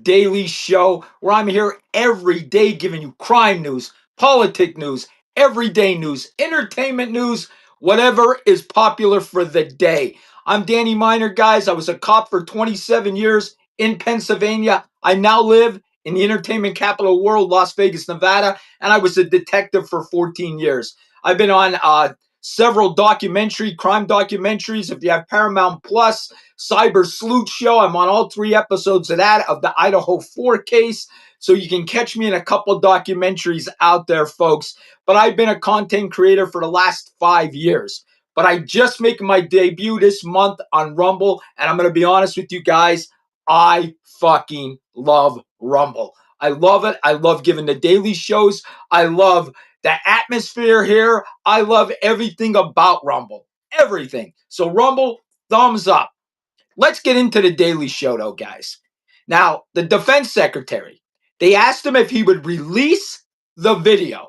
Daily Show, where I'm here every day giving you crime news, politic news, everyday news, entertainment news, whatever is popular for the day. I'm Danny Miner, guys. I was a cop for 27 years in Pennsylvania. I now live in the entertainment capital of the world, Las Vegas, Nevada, and I was a detective for 14 years. I've been on several crime documentaries. If you have Paramount Plus, Cyber Sleuth Show, I'm on all 3 episodes of that, of the Idaho 4 case. So you can catch me in a couple of documentaries out there, folks. But I've been a content creator for the last 5 years. But I just making my debut this month on Rumble. And I'm going to be honest with you guys, I fucking love Rumble. I love it. I love giving the daily shows. I love the atmosphere here. I love everything about Rumble. Everything. So Rumble, thumbs up. Let's get into the daily show though, guys. Now, the defense secretary, they asked him if he would release the video.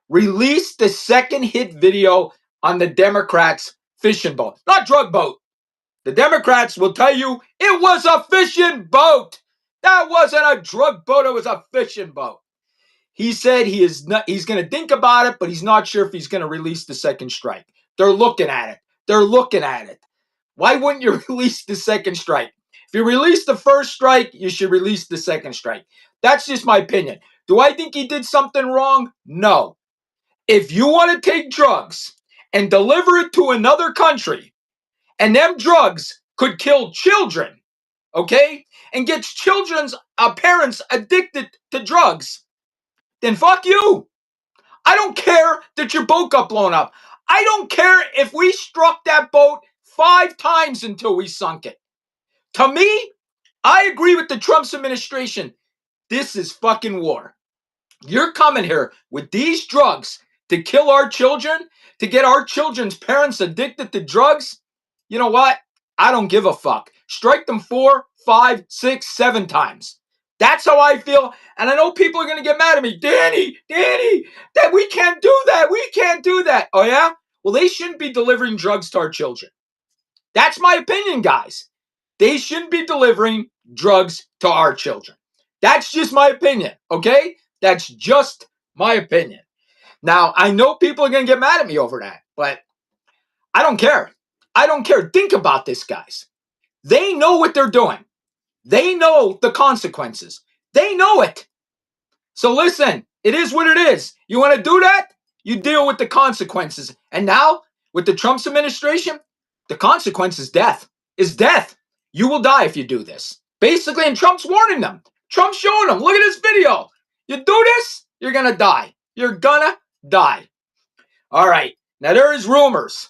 Release the second hit video on the Democrats' fishing boat. Not drug boat. The Democrats will tell you it was a fishing boat. That wasn't a drug boat. It was a fishing boat. He said he's going to think about it, but he's not sure if he's going to release the second strike. They're looking at it. They're looking at it. Why wouldn't you release the second strike? If you release the first strike, you should release the second strike. That's just my opinion. Do I think he did something wrong? No. If you want to take drugs and deliver it to another country, and them drugs could kill children, okay, and gets children's parents addicted to drugs, then fuck you. I don't care that your boat got blown up. I don't care if we struck that boat 5 times until we sunk it. To me, I agree with the Trump administration. This is fucking war. You're coming here with these drugs to kill our children, to get our children's parents addicted to drugs. You know what? I don't give a fuck. Strike them 4, 5, 6, 7 times. That's how I feel. And I know people are going to get mad at me. Danny, that we can't do that. We can't do that. Oh, yeah? Well, they shouldn't be delivering drugs to our children. That's my opinion, guys. They shouldn't be delivering drugs to our children. That's just my opinion, okay? That's just my opinion. Now, I know people are going to get mad at me over that, but I don't care. I don't care. Think about this, guys. They know what they're doing. They know the consequences. They know it. So listen, it is what it is. You want to do that? You deal with the consequences. And now, with the Trump administration, the consequence is death. Is death. You will die if you do this. Basically, and Trump's warning them. Trump's showing them, look at this video. You do this, you're going to die. You're going to die. All right. Now, there is rumors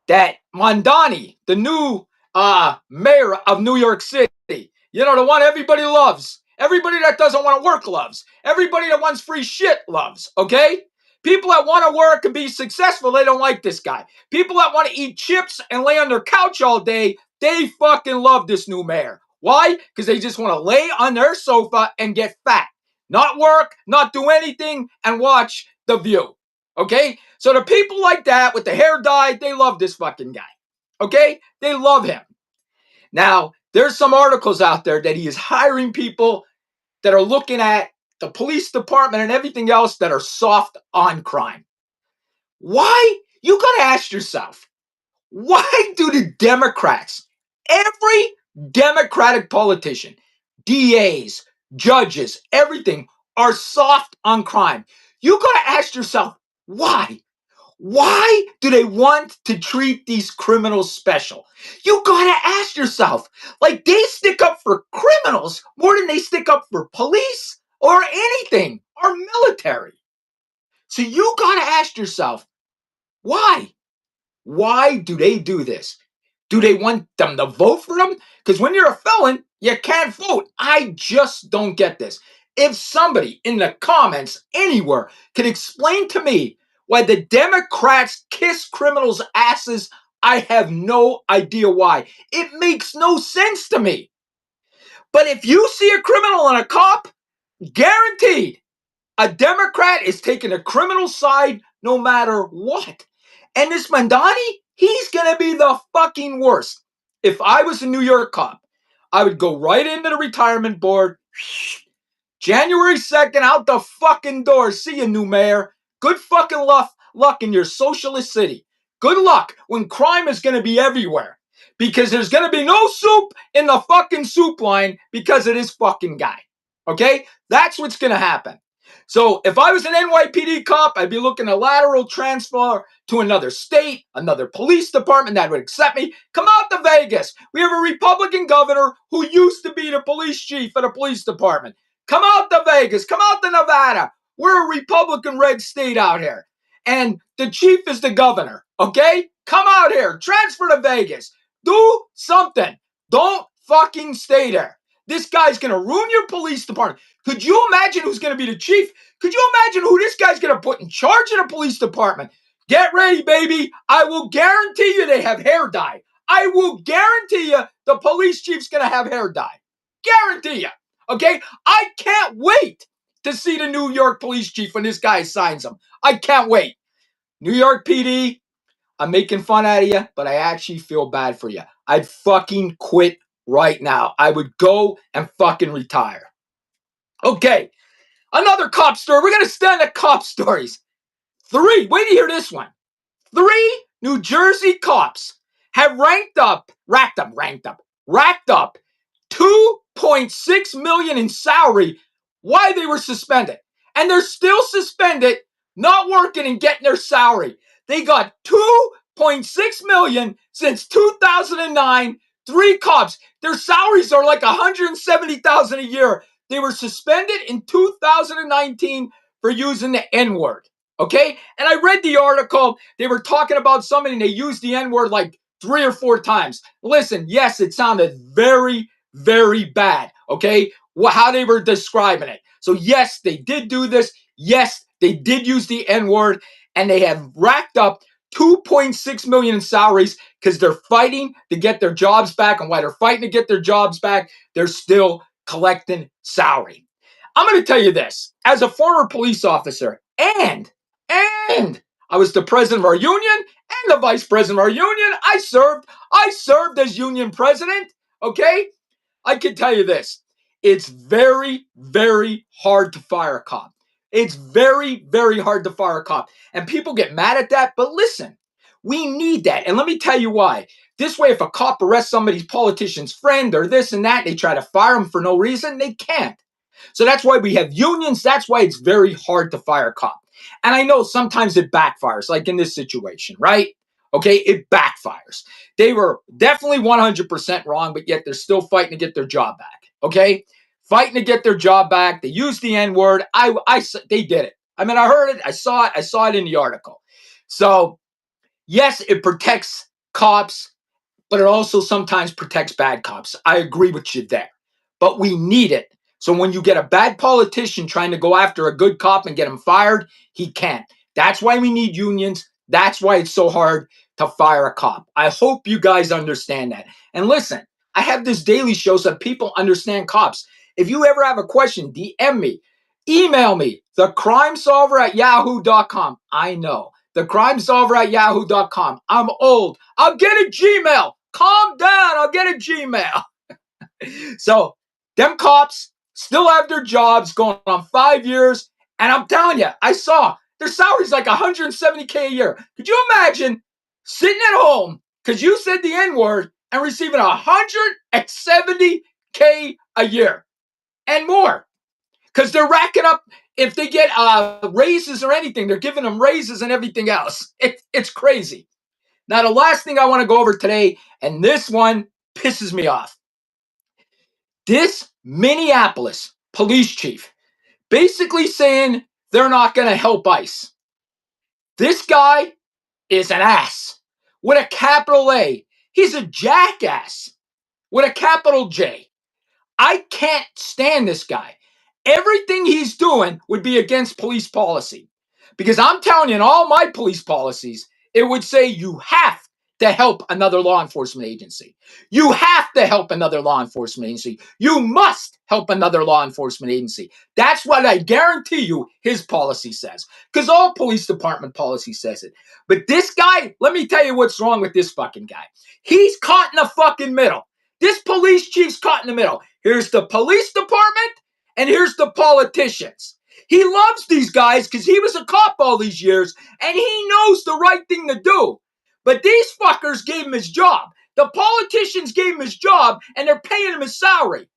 that Mamdani, the new mayor of New York City, you know, the one everybody loves, everybody that doesn't want to work loves, everybody that wants free shit loves, okay? People that want to work and be successful, they don't like this guy. People that want to eat chips and lay on their couch all day, they fucking love this new mayor. Why? Because they just want to lay on their sofa and get fat. Not work, not do anything, and watch The View. Okay? So the people like that with the hair dyed, they love this fucking guy. Okay? They love him. Now, there's some articles out there that he is hiring people that are looking at the police department and everything else that are soft on crime. Why? You got to ask yourself, why do the Democrats, every Democratic politician, DAs, judges, everything, are soft on crime? You got to ask yourself, why? Why do they want to treat these criminals special? You gotta ask yourself, like they stick up for criminals more than they stick up for police or anything, or military. So you gotta ask yourself, why? Why do they do this? Do they want them to vote for them? Because when you're a felon, you can't vote. I just don't get this. If somebody in the comments anywhere can explain to me why the Democrats kiss criminals' asses, I have no idea why. It makes no sense to me. But if you see a criminal and a cop, guaranteed, a Democrat is taking a criminal side no matter what. And this Mamdani, he's going to be the fucking worst. If I was a New York cop, I would go right into the retirement board. January 2nd, out the fucking door. See you, new mayor. Good fucking luck in your socialist city. Good luck when crime is going to be everywhere. Because there's going to be no soup in the fucking soup line because of this fucking guy. Okay? That's what's going to happen. So if I was an NYPD cop, I'd be looking to lateral transfer to another state, another police department that would accept me. Come out to Vegas. We have a Republican governor who used to be the police chief of the police department. Come out to Vegas. Come out to Nevada. We're a Republican red state out here. And the chief is the governor. Okay? Come out here. Transfer to Vegas. Do something. Don't fucking stay there. This guy's going to ruin your police department. Could you imagine who's going to be the chief? Could you imagine who this guy's going to put in charge of the police department? Get ready, baby. I will guarantee you they have hair dye. I will guarantee you the police chief's going to have hair dye. Guarantee you. Okay? I can't wait to see the New York police chief when this guy signs him. I can't wait. New York PD, I'm making fun out of you, but I actually feel bad for you. I'd fucking quit right now. I would go and fucking retire. Okay, another cop story. We're going to stand at cop stories. 3, wait to hear this one. 3 New Jersey cops have racked up $2.6 million in salary while they were suspended. And they're still suspended, not working and getting their salary. They got $2.6 million since 2009. 3 cops. Their salaries are like $170,000 a year. They were suspended in 2019 for using the N-word. Okay? And I read the article. They were talking about somebody and they used the N-word like 3 or 4 times. Listen, yes, it sounded very, very bad. Okay? How they were describing it. So yes, they did do this. Yes, they did use the N-word. And they have racked up $2.6 million in salaries because they're fighting to get their jobs back. And while they're fighting to get their jobs back, they're still collecting salary. I'm going to tell you this. As a former police officer and I was the president of our union and the vice president of our union. I served as union president. Okay? I can tell you this. It's very, very hard to fire a cop. It's very, very hard to fire a cop. And people get mad at that. But listen, we need that. And let me tell you why. This way, if a cop arrests somebody's politician's friend or this and that, they try to fire him for no reason, they can't. So that's why we have unions. That's why it's very hard to fire a cop. And I know sometimes it backfires, like in this situation, right? Okay, it backfires. They were definitely 100% wrong, but yet they're still fighting to get their job back. Okay? Fighting to get their job back. They used the N-word. They did it. I mean, I heard it. I saw it in the article. So, yes, it protects cops, but it also sometimes protects bad cops. I agree with you there. But we need it. So when you get a bad politician trying to go after a good cop and get him fired, he can't. That's why we need unions. That's why it's so hard to fire a cop. I hope you guys understand that. And listen, I have this daily show so people understand cops. If you ever have a question, DM me. Email me, thecrimesolver@yahoo.com. I know. Thecrimesolver@yahoo.com. I'm old. I'll get a Gmail. Calm down. I'll get a Gmail. So, them cops still have their jobs going on 5 years. And I'm telling you, I saw their salary's like $170K a year. Could you imagine sitting at home because you said the N-word and receiving $170K a year and more? Because they're racking up, if they get raises or anything, they're giving them raises and everything else. It's crazy. Now, the last thing I want to go over today, and this one pisses me off. This Minneapolis police chief basically saying they're not going to help ICE. This guy is an ass with a capital A. He's a jackass with a capital J. I can't stand this guy. Everything he's doing would be against police policy. Because I'm telling you, in all my police policies, it would say you have to help another law enforcement agency. You have to help another law enforcement agency. You must help another law enforcement agency. That's what I guarantee you his policy says. Because all police department policy says it. But this guy, let me tell you what's wrong with this fucking guy. He's caught in the fucking middle. This police chief's caught in the middle. Here's the police department, and here's the politicians. He loves these guys because he was a cop all these years, and he knows the right thing to do. But these fuckers gave him his job. The politicians gave him his job, and they're paying him his salary.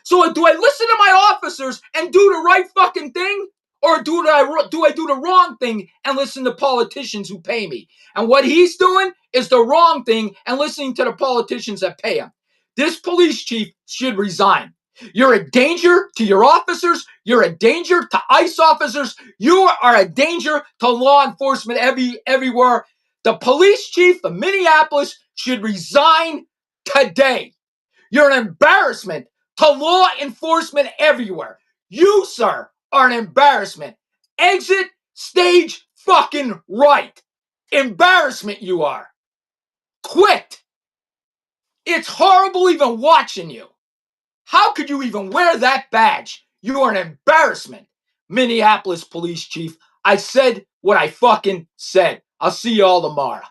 So do I listen to my officers and do the right fucking thing? Or do I do the wrong thing and listen to politicians who pay me? And what he's doing is the wrong thing and listening to the politicians that pay him. This police chief should resign. You're a danger to your officers. You're a danger to ICE officers. You are a danger to law enforcement everywhere. The police chief of Minneapolis should resign today. You're an embarrassment to law enforcement everywhere. You, sir, are an embarrassment. Exit stage fucking right. Embarrassment you are. Quit. It's horrible even watching you. How could you even wear that badge? You are an embarrassment. Minneapolis police chief, I said what I fucking said. I'll see you all tomorrow.